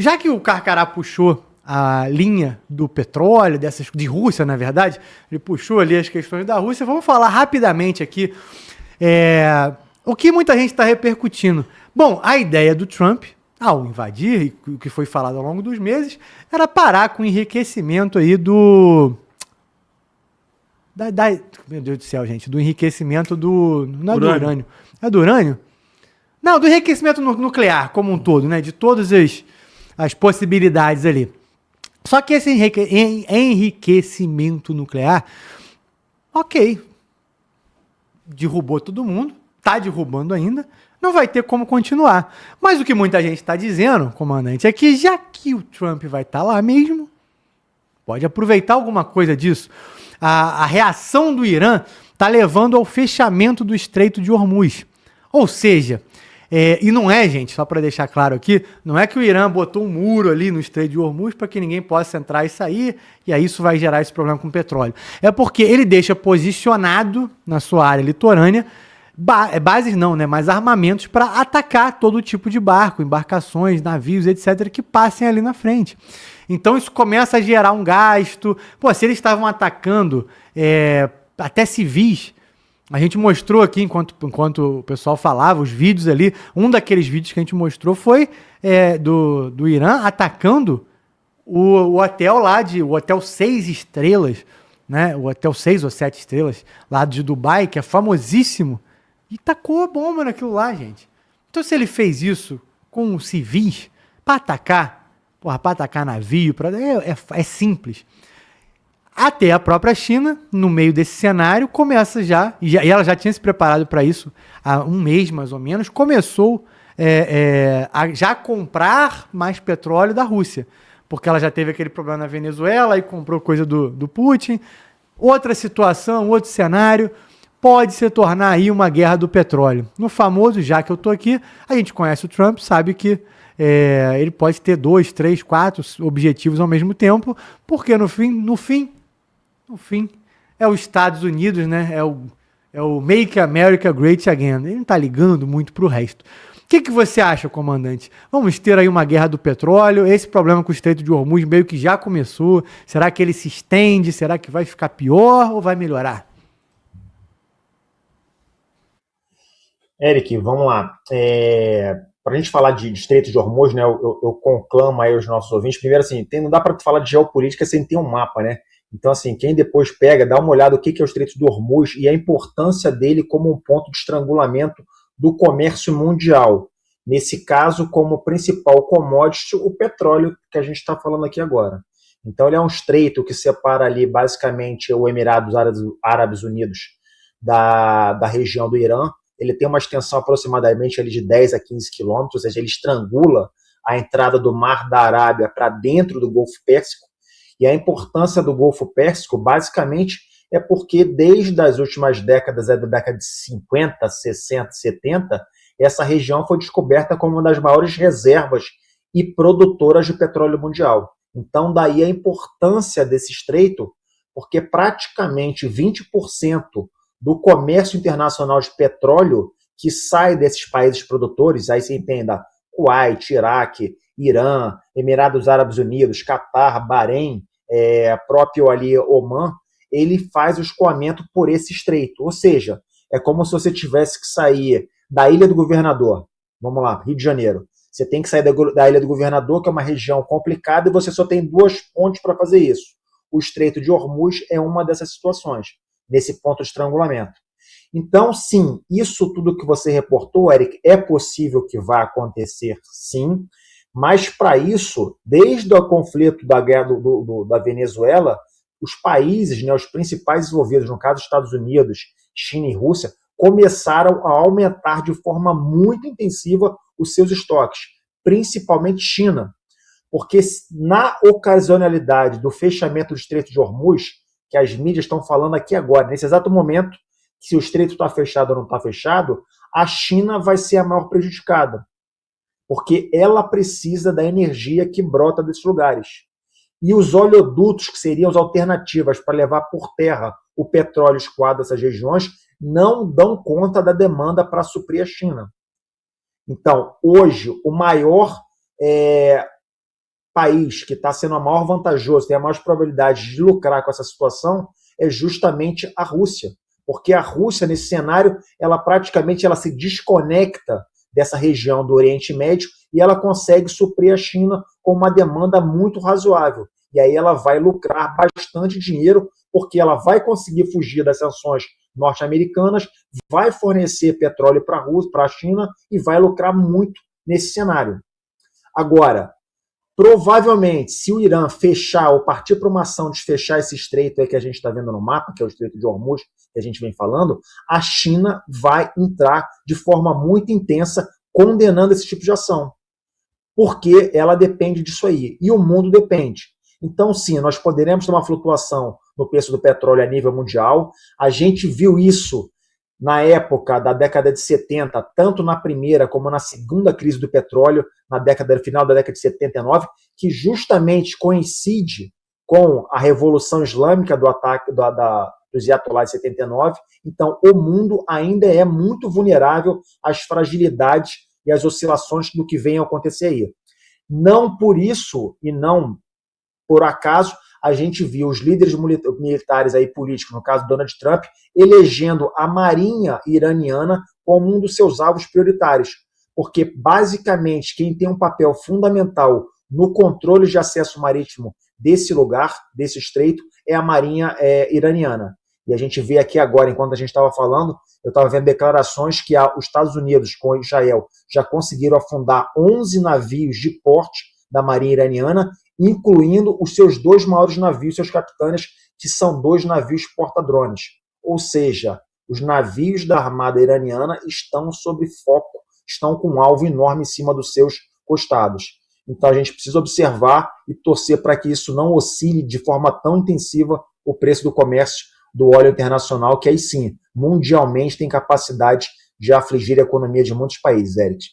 já que o Carcará puxou a linha do petróleo, de Rússia, na verdade, ele puxou ali as questões da Rússia, vamos falar rapidamente aqui o que muita gente está repercutindo. Bom, a ideia do Trump, ao invadir, e o que foi falado ao longo dos meses, era parar com o enriquecimento aí meu Deus do céu, gente, do enriquecimento não é do urânio. É do urânio? Não, do enriquecimento nuclear como um todo, né? De todas as possibilidades ali. Só que esse enriquecimento nuclear, ok, derrubou todo mundo, tá derrubando ainda, não vai ter como continuar. Mas o que muita gente está dizendo, comandante, é que já que o Trump vai estar lá mesmo, pode aproveitar alguma coisa disso. A reação do Irã está levando ao fechamento do Estreito de Hormuz. Ou seja, e não é, gente, só para deixar claro aqui, não é que o Irã botou um muro ali no Estreito de Hormuz para que ninguém possa entrar e sair, e aí isso vai gerar esse problema com o petróleo. É porque ele deixa posicionado na sua área litorânea bases não, né, mas armamentos para atacar todo tipo de barco, embarcações, navios, etc., que passem ali na frente. Então isso começa a gerar um gasto. Pô, se eles estavam atacando até civis, a gente mostrou aqui, enquanto o pessoal falava, os vídeos ali, um daqueles vídeos que a gente mostrou foi do Irã atacando o hotel lá, o hotel 6 estrelas, né? O hotel 6 ou 7 estrelas lá de Dubai, que é famosíssimo, e tacou a bomba naquilo lá, gente. Então se ele fez isso com civis, para atacar navio, é simples. Até a própria China, no meio desse cenário, começa e ela já tinha se preparado para isso há um mês mais ou menos, começou a já comprar mais petróleo da Rússia, porque ela já teve aquele problema na Venezuela e comprou coisa do Putin. Outra situação, outro cenário, pode se tornar aí uma guerra do petróleo. No famoso, já que eu tô aqui, a gente conhece o Trump, sabe que ele pode ter 2, 3, 4 objetivos ao mesmo tempo, porque no fim, é os Estados Unidos, né? É o Make America Great Again. Ele não tá ligando muito pro resto. O que você acha, comandante? Vamos ter aí uma guerra do petróleo? Esse problema com o Estreito de Hormuz meio que já começou. Será que ele se estende? Será que vai ficar pior ou vai melhorar? Eric, vamos lá. Para a gente falar de Estreito de Hormuz, né, eu conclamo aí os nossos ouvintes. Primeiro, assim, não dá para falar de geopolítica sem ter um mapa, né? Então, assim, quem depois dá uma olhada no que é o Estreito de Hormuz e a importância dele como um ponto de estrangulamento do comércio mundial. Nesse caso, como principal commodity, o petróleo que a gente está falando aqui agora. Então, ele é um estreito que separa ali, basicamente, o Emirados Árabes Unidos da região do Irã. Ele tem uma extensão aproximadamente ali de 10 a 15 quilômetros, ou seja, ele estrangula a entrada do Mar da Arábia para dentro do Golfo Pérsico. E a importância do Golfo Pérsico, basicamente, é porque desde as últimas décadas, da década de 50, 60, 70, essa região foi descoberta como uma das maiores reservas e produtoras de petróleo mundial. Então, daí a importância desse estreito, porque praticamente 20% do comércio internacional de petróleo que sai desses países produtores, aí você entenda Kuwait, Iraque, Irã, Emirados Árabes Unidos, Catar, Bahrein, próprio ali Omã, ele faz o escoamento por esse estreito. Ou seja, é como se você tivesse que sair da Ilha do Governador, vamos lá, Rio de Janeiro. Você tem que sair da Ilha do Governador, que é uma região complicada, e você só tem 2 pontes para fazer isso. O Estreito de Hormuz é uma dessas situações, nesse ponto de estrangulamento. Então, sim, isso tudo que você reportou, Eric, é possível que vá acontecer, sim, mas para isso, desde o conflito da guerra da Venezuela, os países, né, os principais envolvidos, no caso Estados Unidos, China e Rússia, começaram a aumentar de forma muito intensiva os seus estoques, principalmente China, porque na ocasionalidade do fechamento do Estreito de Hormuz, que as mídias estão falando aqui agora, nesse exato momento, se o estreito está fechado ou não está fechado, a China vai ser a maior prejudicada, porque ela precisa da energia que brota desses lugares. E os oleodutos, que seriam as alternativas para levar por terra o petróleo escoado dessas regiões, não dão conta da demanda para suprir a China. Então, hoje, o maior país que está sendo a maior vantajoso, tem a maior probabilidade de lucrar com essa situação, é justamente a Rússia. Porque a Rússia, nesse cenário, ela praticamente ela se desconecta dessa região do Oriente Médio e ela consegue suprir a China com uma demanda muito razoável. E aí ela vai lucrar bastante dinheiro, porque ela vai conseguir fugir das sanções norte-americanas, vai fornecer petróleo para a Rússia, para a China, e vai lucrar muito nesse cenário. Agora, provavelmente, se o Irã fechar ou partir para uma ação de fechar esse estreito aí que a gente está vendo no mapa, que é o Estreito de Hormuz, que a gente vem falando, a China vai entrar de forma muito intensa condenando esse tipo de ação. Porque ela depende disso aí. E o mundo depende. Então, sim, nós poderemos ter uma flutuação no preço do petróleo a nível mundial. A gente viu isso na época da década de 70, tanto na primeira como na segunda crise do petróleo, final da década de 79, que justamente coincide com a Revolução Islâmica do ataque dos Ayatollah de 79. Então, o mundo ainda é muito vulnerável às fragilidades e às oscilações do que vem a acontecer aí. Não por isso, e não por acaso, a gente viu os líderes militares aí políticos, no caso Donald Trump, elegendo a marinha iraniana como um dos seus alvos prioritários. Porque, basicamente, quem tem um papel fundamental no controle de acesso marítimo desse lugar, desse estreito, é a marinha iraniana. E a gente vê aqui agora, enquanto a gente estava falando, eu estava vendo declarações que os Estados Unidos com Israel já conseguiram afundar 11 navios de porte da marinha iraniana, incluindo os seus 2 maiores navios, seus capitães, que são 2 navios porta-drones. Ou seja, os navios da armada iraniana estão sob foco, estão com um alvo enorme em cima dos seus costados. Então a gente precisa observar e torcer para que isso não oscile de forma tão intensiva o preço do comércio do óleo internacional, que aí sim, mundialmente tem capacidade de afligir a economia de muitos países, Eric.